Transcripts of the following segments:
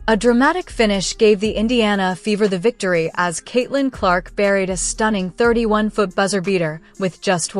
A dramatic finish gave the Indiana Fever the victory as Caitlin Clark buried a stunning 31-foot buzzer beater with just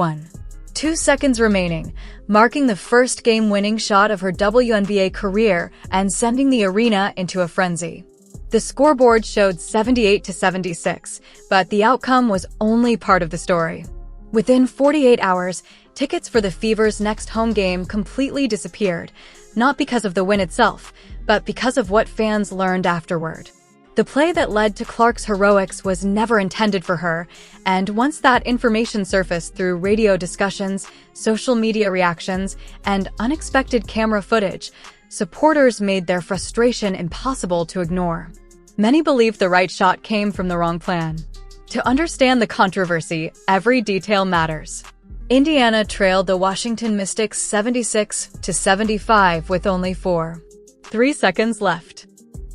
2 seconds remaining, marking the first game-winning shot of her WNBA career and sending the arena into a frenzy. The scoreboard showed 78-76, but the outcome was only part of the story. Within 48 hours, tickets for the Fever's next home game completely disappeared, not because of the win itself, but because of what fans learned afterward. The play that led to Clark's heroics was never intended for her, and once that information surfaced through radio discussions, social media reactions, and unexpected camera footage, supporters made their frustration impossible to ignore. Many believed the right shot came from the wrong plan. To understand the controversy, every detail matters. Indiana trailed the Washington Mystics 76-75 with only 3 seconds left.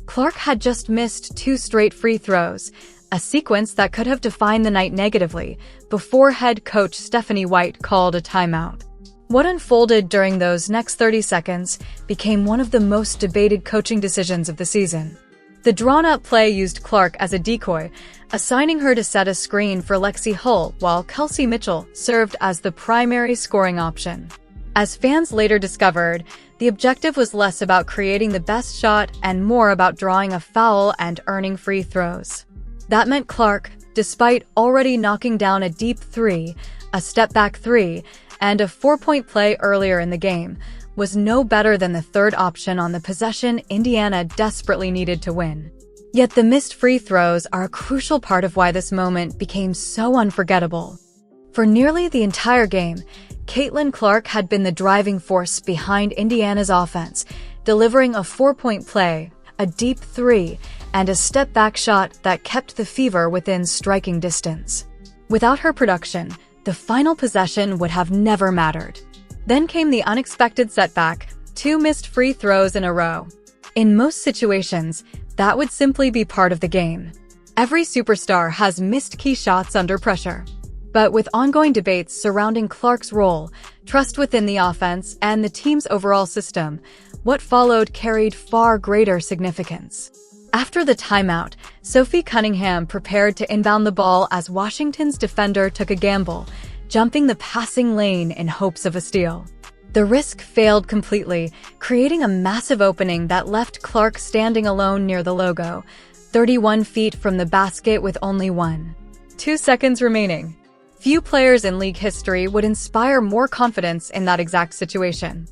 Clark had just missed 2 straight free throws, a sequence that could have defined the night negatively, before head coach Stephanie White called a timeout. What unfolded during those next 30 seconds became one of the most debated coaching decisions of the season. The drawn-up play used Clark as a decoy, assigning her to set a screen for Lexi Hull, while Kelsey Mitchell served as the primary scoring option. As fans later discovered, the objective was less about creating the best shot and more about drawing a foul and earning free throws. That meant Clark, despite already knocking down a deep 3, a step-back 3, and a 4-point play earlier in the game, was no better than the third option on the possession Indiana desperately needed to win. Yet the missed free throws are a crucial part of why this moment became so unforgettable. For nearly the entire game, Caitlin Clark had been the driving force behind Indiana's offense, delivering a 4-point play, a deep 3, and a step-back shot that kept the Fever within striking distance. Without her production, the final possession would have never mattered. Then came the unexpected setback, 2 missed free throws in a row. In most situations, that would simply be part of the game. Every superstar has missed key shots under pressure. But with ongoing debates surrounding Clark's role, trust within the offense, and the team's overall system, what followed carried far greater significance. After the timeout, Sophie Cunningham prepared to inbound the ball as Washington's defender took a gamble, jumping the passing lane in hopes of a steal. The risk failed completely, creating a massive opening that left Clark standing alone near the logo, 31 feet from the basket with only 2 seconds remaining. Few players in league history would inspire more confidence in that exact situation.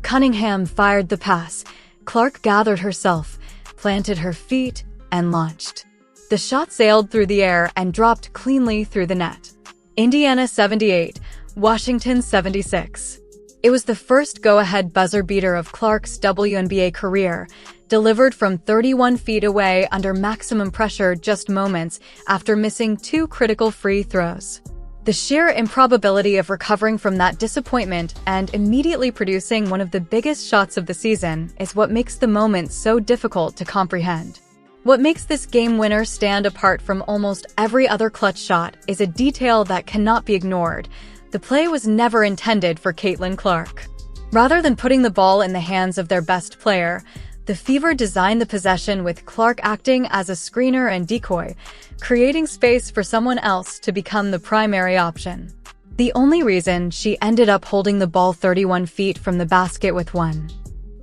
Cunningham fired the pass. Clark gathered herself, planted her feet, and launched. The shot sailed through the air and dropped cleanly through the net. Indiana 78, Washington 76. It was the first go-ahead buzzer beater of Clark's WNBA career, delivered from 31 feet away under maximum pressure just moments after missing 2 critical free throws. The sheer improbability of recovering from that disappointment and immediately producing one of the biggest shots of the season is what makes the moment so difficult to comprehend. What makes this game winner stand apart from almost every other clutch shot is a detail that cannot be ignored. The play was never intended for Caitlin Clark. Rather than putting the ball in the hands of their best player, the Fever designed the possession with Clark acting as a screener and decoy, creating space for someone else to become the primary option. The only reason she ended up holding the ball 31 feet from the basket with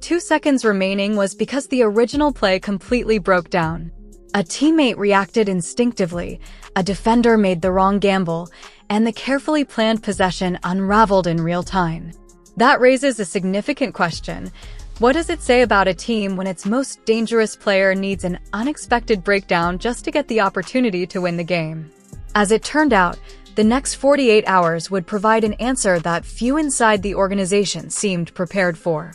2 seconds remaining was because the original play completely broke down. A teammate reacted instinctively, a defender made the wrong gamble, and the carefully planned possession unraveled in real time. That raises a significant question. What does it say about a team when its most dangerous player needs an unexpected breakdown just to get the opportunity to win the game? As it turned out, the next 48 hours would provide an answer that few inside the organization seemed prepared for.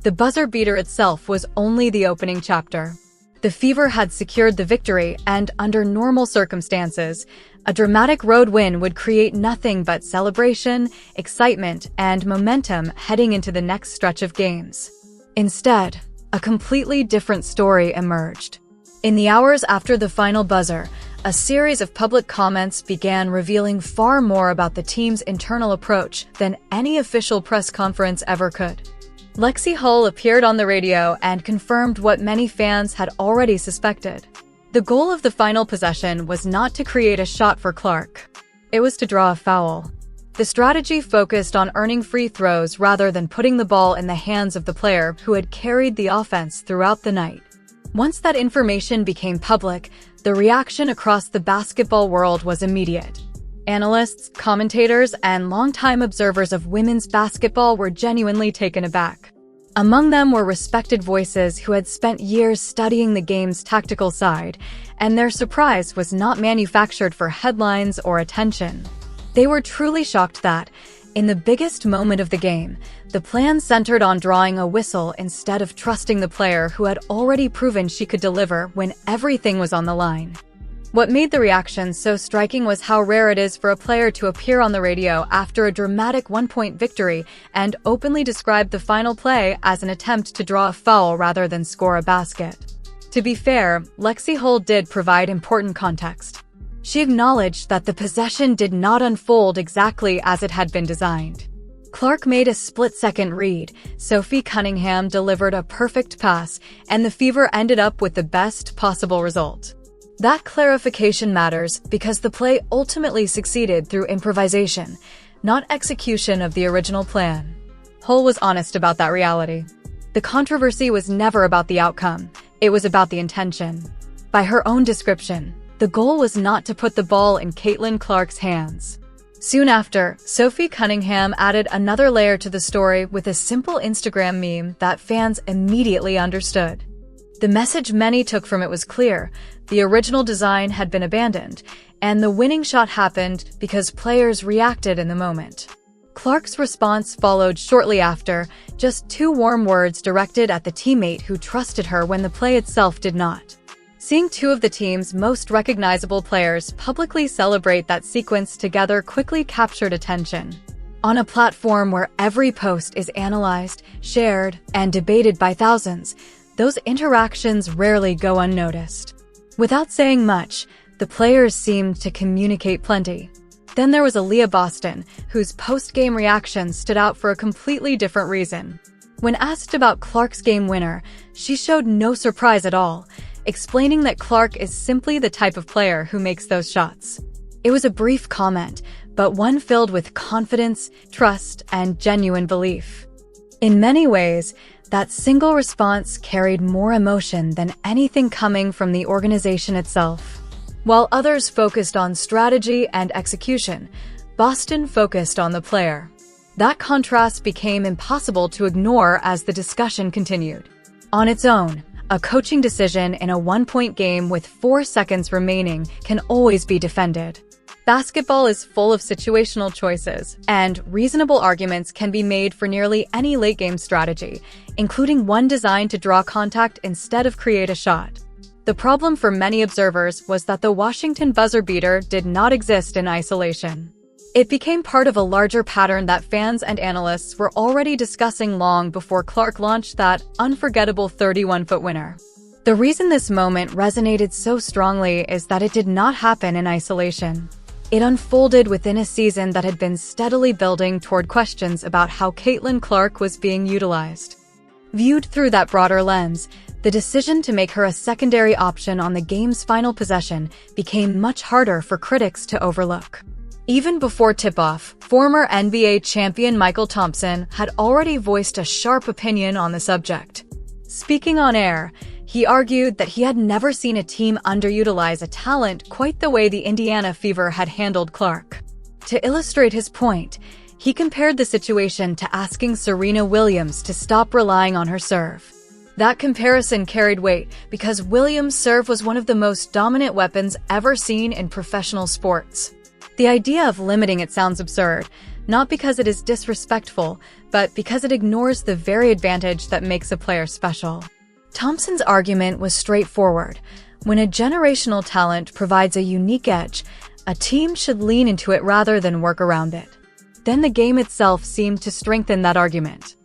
The buzzer beater itself was only the opening chapter. The Fever had secured the victory, and under normal circumstances, a dramatic road win would create nothing but celebration, excitement, and momentum heading into the next stretch of games. Instead, a completely different story emerged. In the hours after the final buzzer, a series of public comments began revealing far more about the team's internal approach than any official press conference ever could. Lexi Hull appeared on the radio and confirmed what many fans had already suspected. The goal of the final possession was not to create a shot for Clark. It was to draw a foul. The strategy focused on earning free throws rather than putting the ball in the hands of the player who had carried the offense throughout the night. Once that information became public, the reaction across the basketball world was immediate. Analysts, commentators, and longtime observers of women's basketball were genuinely taken aback. Among them were respected voices who had spent years studying the game's tactical side, and their surprise was not manufactured for headlines or attention. They were truly shocked that, in the biggest moment of the game, the plan centered on drawing a whistle instead of trusting the player who had already proven she could deliver when everything was on the line. What made the reaction so striking was how rare it is for a player to appear on the radio after a dramatic one-point victory and openly describe the final play as an attempt to draw a foul rather than score a basket. To be fair, Lexi Hull did provide important context. She acknowledged that the possession did not unfold exactly as it had been designed. Clark made a split-second read, Sophie Cunningham delivered a perfect pass, and the Fever ended up with the best possible result. That clarification matters because the play ultimately succeeded through improvisation, not execution of the original plan. Hull was honest about that reality. The controversy was never about the outcome, it was about the intention. By her own description, the goal was not to put the ball in Caitlin Clark's hands. Soon after, Sophie Cunningham added another layer to the story with a simple Instagram meme that fans immediately understood. The message many took from it was clear: the original design had been abandoned, and the winning shot happened because players reacted in the moment. Clark's response followed shortly after, just 2 warm words directed at the teammate who trusted her when the play itself did not. Seeing 2 of the team's most recognizable players publicly celebrate that sequence together quickly captured attention. On a platform where every post is analyzed, shared, and debated by thousands, those interactions rarely go unnoticed. Without saying much, the players seemed to communicate plenty. Then there was Aaliyah Boston, whose post-game reaction stood out for a completely different reason. When asked about Clark's game winner, she showed no surprise at all, explaining that Clark is simply the type of player who makes those shots. It was a brief comment, but one filled with confidence, trust, and genuine belief. In many ways, that single response carried more emotion than anything coming from the organization itself. While others focused on strategy and execution, Boston focused on the player. That contrast became impossible to ignore as the discussion continued. On its own, a coaching decision in a one-point game with 4 seconds remaining can always be defended. Basketball is full of situational choices, and reasonable arguments can be made for nearly any late-game strategy, including one designed to draw contact instead of create a shot. The problem for many observers was that the Washington buzzer beater did not exist in isolation. It became part of a larger pattern that fans and analysts were already discussing long before Clark launched that unforgettable 31-foot winner. The reason this moment resonated so strongly is that it did not happen in isolation. It unfolded within a season that had been steadily building toward questions about how Caitlin Clark was being utilized. Viewed through that broader lens, the decision to make her a secondary option on the game's final possession became much harder for critics to overlook. Even before tip-off, former NBA champion Michael Thompson had already voiced a sharp opinion on the subject. Speaking on air, he argued that he had never seen a team underutilize a talent quite the way the Indiana Fever had handled Clark. To illustrate his point, he compared the situation to asking Serena Williams to stop relying on her serve. That comparison carried weight because Williams' serve was one of the most dominant weapons ever seen in professional sports. The idea of limiting it sounds absurd, not because it is disrespectful, but because it ignores the very advantage that makes a player special. Thompson's argument was straightforward. When a generational talent provides a unique edge, a team should lean into it rather than work around it. Then the game itself seemed to strengthen that argument.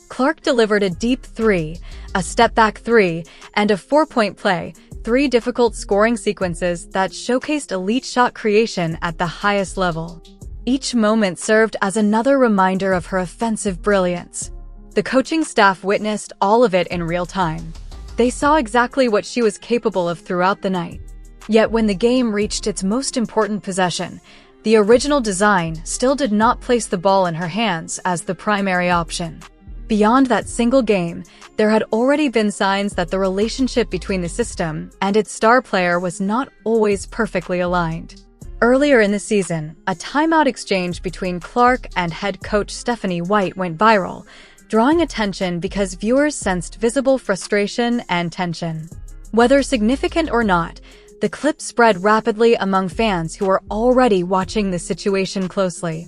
Clark delivered a deep 3, a step-back 3, and a 4-point play, 3 difficult scoring sequences that showcased elite shot creation at the highest level. Each moment served as another reminder of her offensive brilliance. The coaching staff witnessed all of it in real time. They saw exactly what she was capable of throughout the night. Yet when the game reached its most important possession, the original design still did not place the ball in her hands as the primary option. Beyond that single game, there had already been signs that the relationship between the system and its star player was not always perfectly aligned. Earlier in the season, a timeout exchange between Clark and head coach Stephanie White went viral, drawing attention because viewers sensed visible frustration and tension. Whether significant or not, the clip spread rapidly among fans who were already watching the situation closely.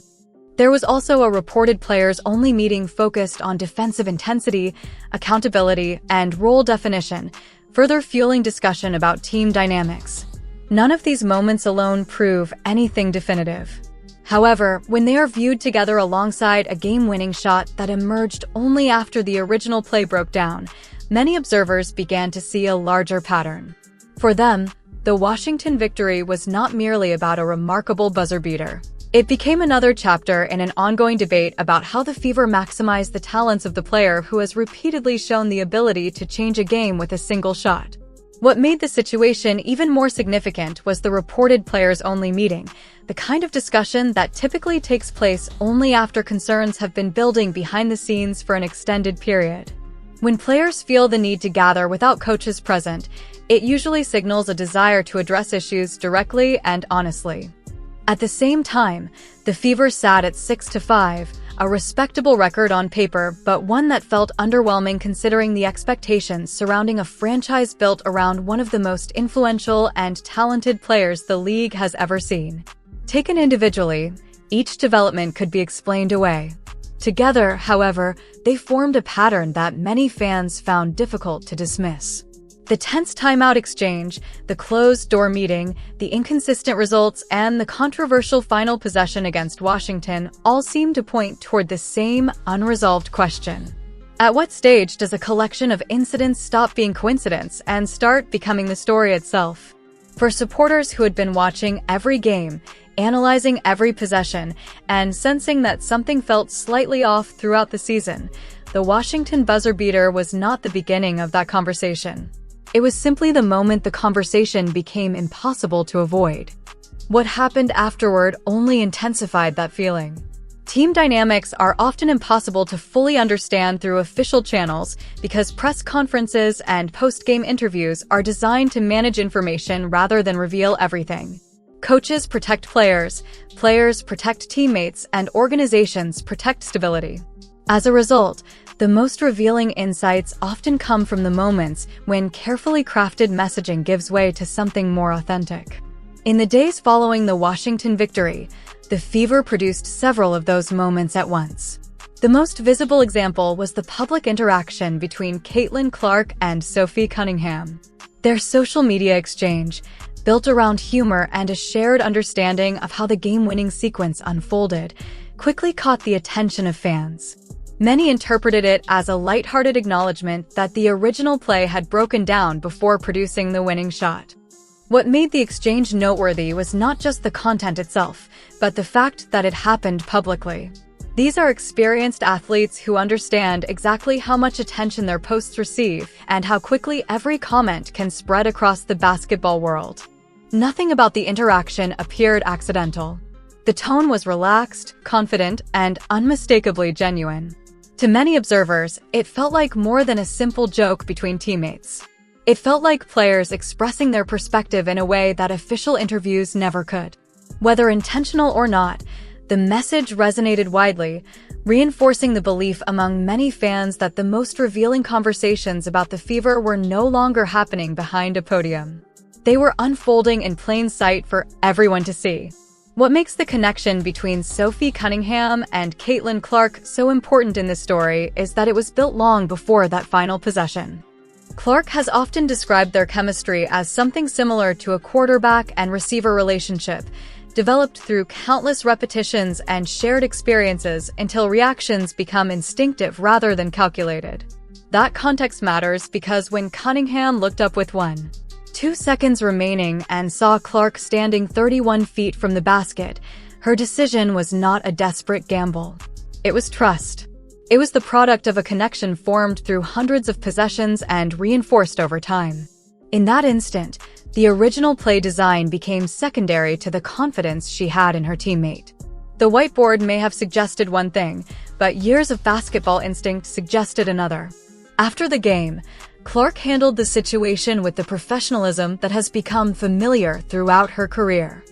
There was also a reported players-only meeting focused on defensive intensity, accountability, and role definition, further fueling discussion about team dynamics. None of these moments alone prove anything definitive. However, when they are viewed together alongside a game-winning shot that emerged only after the original play broke down, many observers began to see a larger pattern. For them, the Washington victory was not merely about a remarkable buzzer beater. It became another chapter in an ongoing debate about how the Fever maximized the talents of the player who has repeatedly shown the ability to change a game with a single shot. What made the situation even more significant was the reported players-only meeting, the kind of discussion that typically takes place only after concerns have been building behind the scenes for an extended period. When players feel the need to gather without coaches present, it usually signals a desire to address issues directly and honestly. At the same time, the Fever sat at 6-5, a respectable record on paper, but one that felt underwhelming considering the expectations surrounding a franchise built around one of the most influential and talented players the league has ever seen. Taken individually, each development could be explained away. Together, however, they formed a pattern that many fans found difficult to dismiss. The tense timeout exchange, the closed-door meeting, the inconsistent results, and the controversial final possession against Washington all seem to point toward the same unresolved question. At what stage does a collection of incidents stop being coincidence and start becoming the story itself? For supporters who had been watching every game, analyzing every possession, and sensing that something felt slightly off throughout the season, the Washington buzzer beater was not the beginning of that conversation. It was simply the moment the conversation became impossible to avoid. What happened afterward only intensified that feeling. Team dynamics are often impossible to fully understand through official channels because press conferences and post-game interviews are designed to manage information rather than reveal everything. Coaches protect players, players protect teammates, and organizations protect stability. As a result, the most revealing insights often come from the moments when carefully crafted messaging gives way to something more authentic. In the days following the Washington victory, the Fever produced several of those moments at once. The most visible example was the public interaction between Caitlin Clark and Sophie Cunningham. Their social media exchange, built around humor and a shared understanding of how the game-winning sequence unfolded, quickly caught the attention of fans. Many interpreted it as a lighthearted acknowledgement that the original play had broken down before producing the winning shot. What made the exchange noteworthy was not just the content itself, but the fact that it happened publicly. These are experienced athletes who understand exactly how much attention their posts receive and how quickly every comment can spread across the basketball world. Nothing about the interaction appeared accidental. The tone was relaxed, confident, and unmistakably genuine. To many observers, it felt like more than a simple joke between teammates. It felt like players expressing their perspective in a way that official interviews never could. Whether intentional or not, the message resonated widely, reinforcing the belief among many fans that the most revealing conversations about the Fever were no longer happening behind a podium. They were unfolding in plain sight for everyone to see. What makes the connection between Sophie Cunningham and Caitlin Clark so important in this story is that it was built long before that final possession. Clark has often described their chemistry as something similar to a quarterback and receiver relationship, developed through countless repetitions and shared experiences until reactions become instinctive rather than calculated. That context matters because when Cunningham looked up with 2 seconds remaining and saw Clark standing 31 feet from the basket, her decision was not a desperate gamble. It was trust. It was the product of a connection formed through hundreds of possessions and reinforced over time. In that instant, the original play design became secondary to the confidence she had in her teammate. The whiteboard may have suggested one thing, but years of basketball instinct suggested another. After the game, Clark handled the situation with the professionalism that has become familiar throughout her career.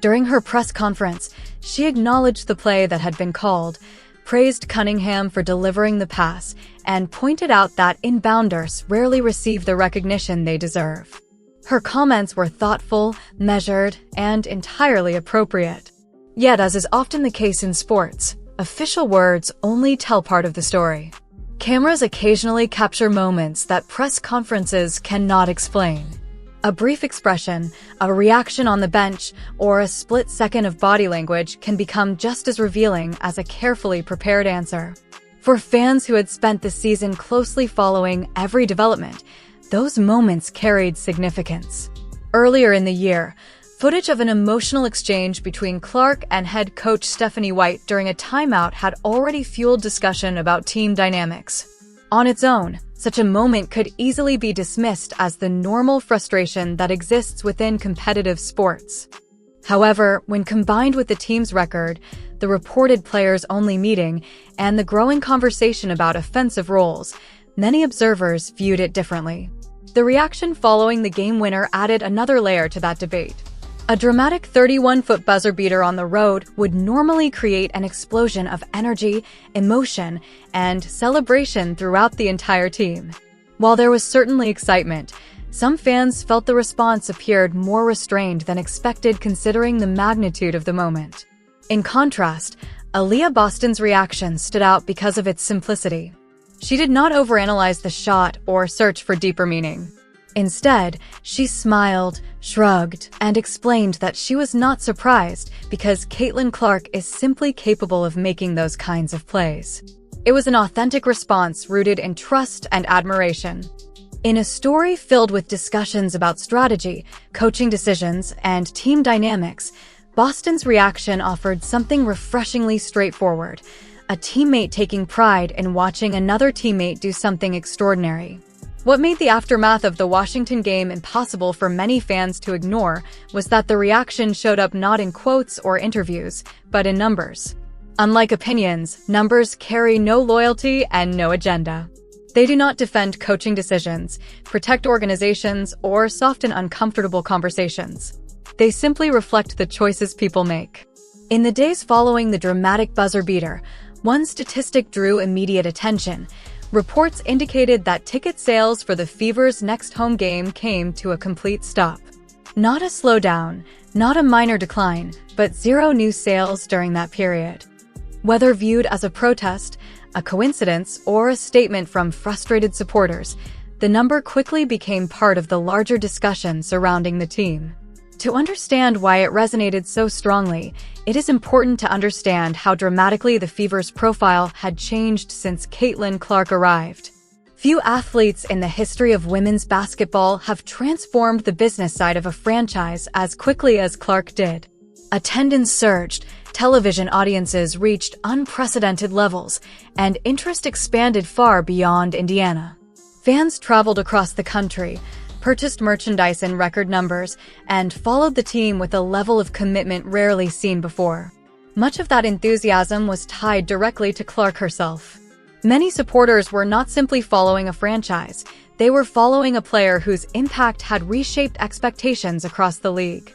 During her press conference, she acknowledged the play that had been called, praised Cunningham for delivering the pass, and pointed out that inbounders rarely receive the recognition they deserve. Her comments were thoughtful, measured, and entirely appropriate. Yet, as is often the case in sports, official words only tell part of the story. Cameras occasionally capture moments that press conferences cannot explain. A brief expression, a reaction on the bench, or a split second of body language can become just as revealing as a carefully prepared answer. For fans who had spent the season closely following every development, those moments carried significance. Earlier in the year, footage of an emotional exchange between Clark and head coach Stephanie White during a timeout had already fueled discussion about team dynamics. On its own, such a moment could easily be dismissed as the normal frustration that exists within competitive sports. However, when combined with the team's record, the reported players-only meeting, and the growing conversation about offensive roles, many observers viewed it differently. The reaction following the game winner added another layer to that debate. A dramatic 31-foot buzzer beater on the road would normally create an explosion of energy, emotion, and celebration throughout the entire team. While there was certainly excitement, some fans felt the response appeared more restrained than expected considering the magnitude of the moment. In contrast, Aaliyah Boston's reaction stood out because of its simplicity. She did not overanalyze the shot or search for deeper meaning. Instead, she smiled, shrugged, and explained that she was not surprised because Caitlin Clark is simply capable of making those kinds of plays. It was an authentic response rooted in trust and admiration. In a story filled with discussions about strategy, coaching decisions, and team dynamics, Boston's reaction offered something refreshingly straightforward, a teammate taking pride in watching another teammate do something extraordinary. What made the aftermath of the Washington game impossible for many fans to ignore was that the reaction showed up not in quotes or interviews, but in numbers. Unlike opinions, numbers carry no loyalty and no agenda. They do not defend coaching decisions, protect organizations, or soften uncomfortable conversations. They simply reflect the choices people make. In the days following the dramatic buzzer beater, one statistic drew immediate attention. Reports indicated that ticket sales for the Fever's next home game came to a complete stop. Not a slowdown, not a minor decline, but zero new sales during that period. Whether viewed as a protest, a coincidence, or a statement from frustrated supporters, the number quickly became part of the larger discussion surrounding the team. To understand why it resonated so strongly, it is important to understand how dramatically the Fever's profile had changed since Caitlin Clark arrived. Few athletes in the history of women's basketball have transformed the business side of a franchise as quickly as Clark did. Attendance surged, television audiences reached unprecedented levels, and interest expanded far beyond Indiana. Fans traveled across the country, purchased merchandise in record numbers, and followed the team with a level of commitment rarely seen before. Much of that enthusiasm was tied directly to Clark herself. Many supporters were not simply following a franchise, they were following a player whose impact had reshaped expectations across the league.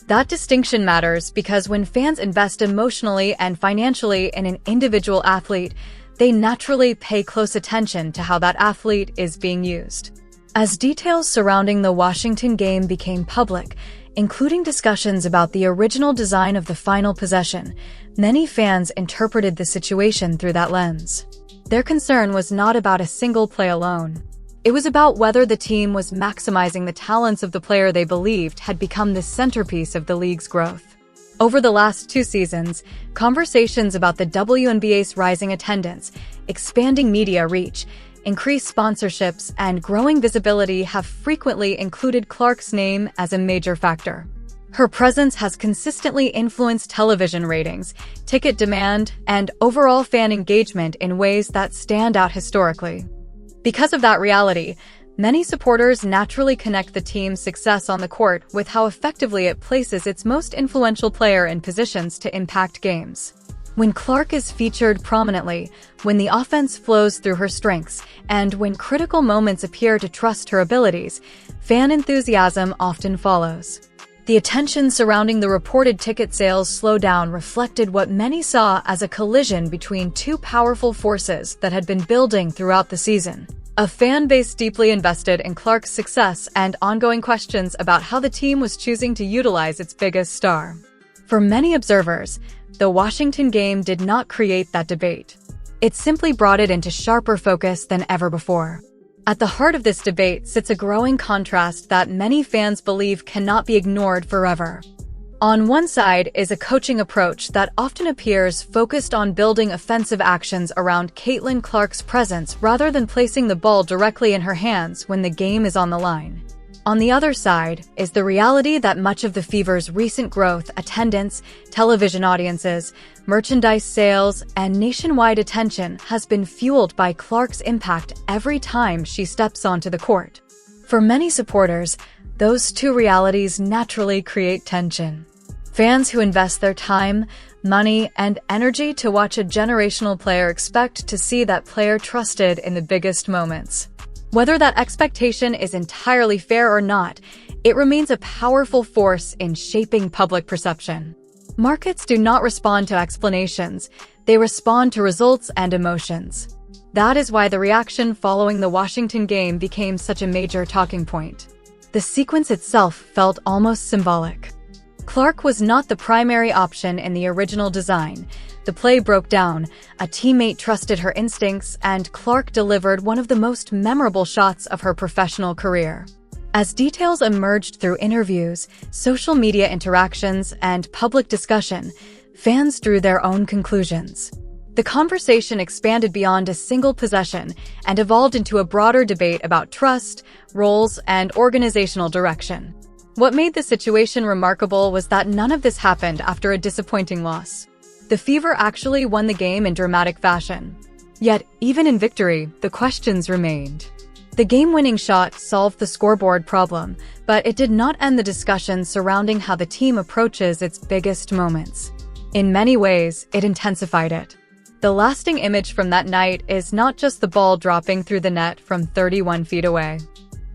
That distinction matters because when fans invest emotionally and financially in an individual athlete, they naturally pay close attention to how that athlete is being used. As details surrounding the Washington game became public, including discussions about the original design of the final possession, many fans interpreted the situation through that lens. Their concern was not about a single play alone. It was about whether the team was maximizing the talents of the player they believed had become the centerpiece of the league's growth. Over the last 2 seasons, conversations about the WNBA's rising attendance, expanding media reach, increased sponsorships, and growing visibility have frequently included Clark's name as a major factor. Her presence has consistently influenced television ratings, ticket demand, and overall fan engagement in ways that stand out historically. Because of that reality, many supporters naturally connect the team's success on the court with how effectively it places its most influential player in positions to impact games. When Clark is featured prominently, when the offense flows through her strengths, and when critical moments appear to trust her abilities, fan enthusiasm often follows. The attention surrounding the reported ticket sales slowdown reflected what many saw as a collision between two powerful forces that had been building throughout the season. A fan base deeply invested in Clark's success and ongoing questions about how the team was choosing to utilize its biggest star. For many observers, the Washington game did not create that debate. It simply brought it into sharper focus than ever before. At the heart of this debate sits a growing contrast that many fans believe cannot be ignored forever. On one side is a coaching approach that often appears focused on building offensive actions around Caitlin Clark's presence rather than placing the ball directly in her hands when the game is on the line. On the other side is the reality that much of the Fever's recent growth, attendance, television audiences, merchandise sales, and nationwide attention has been fueled by Clark's impact every time she steps onto the court. For many supporters, those two realities naturally create tension. Fans who invest their time, money, and energy to watch a generational player expect to see that player trusted in the biggest moments. Whether that expectation is entirely fair or not, it remains a powerful force in shaping public perception. Markets do not respond to explanations, they respond to results and emotions. That is why the reaction following the Washington game became such a major talking point. The sequence itself felt almost symbolic. Clark was not the primary option in the original design. The play broke down, a teammate trusted her instincts, and Clark delivered one of the most memorable shots of her professional career. As details emerged through interviews, social media interactions, and public discussion, fans drew their own conclusions. The conversation expanded beyond a single possession and evolved into a broader debate about trust, roles, and organizational direction. What made the situation remarkable was that none of this happened after a disappointing loss. The Fever actually won the game in dramatic fashion. Yet, even in victory, the questions remained. The game-winning shot solved the scoreboard problem, but it did not end the discussion surrounding how the team approaches its biggest moments. In many ways, it intensified it. The lasting image from that night is not just the ball dropping through the net from 31 feet away.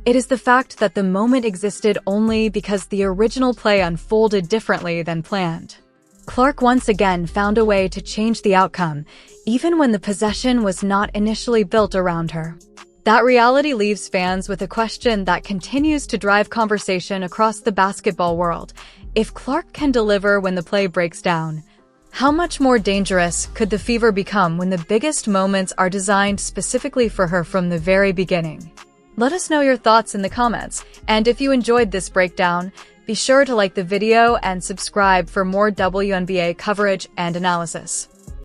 It is the fact that the moment existed only because the original play unfolded differently than planned. Clark once again found a way to change the outcome, even when the possession was not initially built around her. That reality leaves fans with a question that continues to drive conversation across the basketball world. If Clark can deliver when the play breaks down, how much more dangerous could the Fever become when the biggest moments are designed specifically for her from the very beginning? Let us know your thoughts in the comments, and if you enjoyed this breakdown, be sure to like the video and subscribe for more WNBA coverage and analysis.